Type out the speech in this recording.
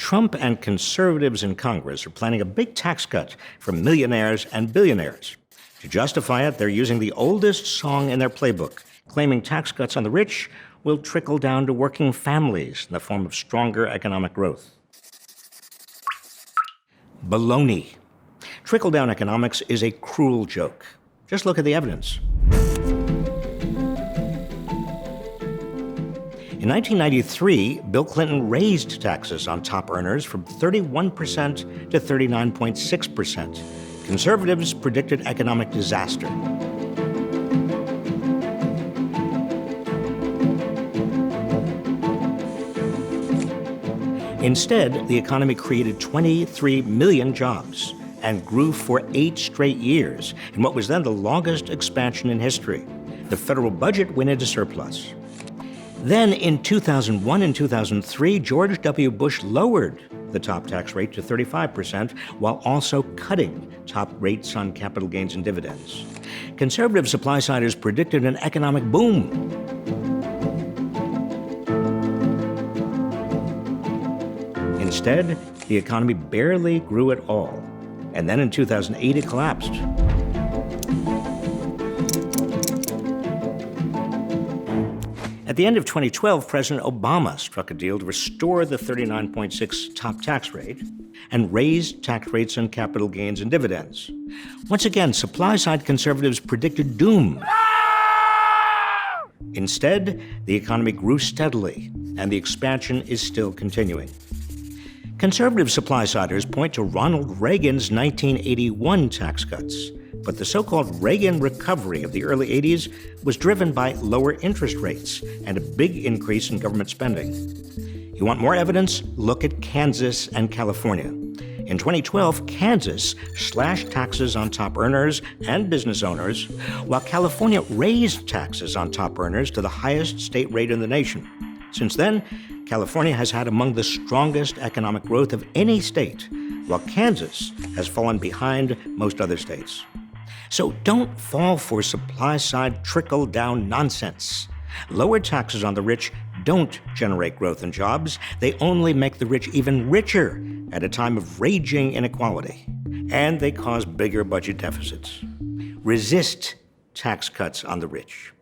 Trump and conservatives in Congress are planning a big tax cut for millionaires and billionaires. To justify it, they're using the oldest song in their playbook, claiming tax cuts on the rich will trickle down to working families in the form of stronger economic growth. Baloney. Trickle-down economics is a cruel joke. Just look at the evidence. In 1993, Bill Clinton raised taxes on top earners from 31% to 39.6%. Conservatives predicted economic disaster. Instead, the economy created 23 million jobs and grew for 8 straight years in what was then the longest expansion in history. The federal budget went into surplus. Then in 2001 and 2003, George W. Bush lowered the top tax rate to 35% while also cutting top rates on capital gains and dividends. Conservative supply-siders predicted an economic boom. Instead, the economy barely grew at all. And then in 2008, it collapsed. At the end of 2012, President Obama struck a deal to restore the 39.6 top tax rate and raise tax rates on capital gains and dividends. Once again, supply-side conservatives predicted doom. Instead, the economy grew steadily, and the expansion is still continuing. Conservative supply-siders point to Ronald Reagan's 1981 tax cuts, but the so-called Reagan recovery of the early 80s was driven by lower interest rates and a big increase in government spending. You want more evidence? Look at Kansas and California. In 2012, Kansas slashed taxes on top earners and business owners, while California raised taxes on top earners to the highest state rate in the nation. Since then, California has had among the strongest economic growth of any state, while Kansas has fallen behind most other states. So don't fall for supply-side trickle-down nonsense. Lower taxes on the rich don't generate growth and jobs. They only make the rich even richer at a time of raging inequality. And they cause bigger budget deficits. Resist tax cuts on the rich.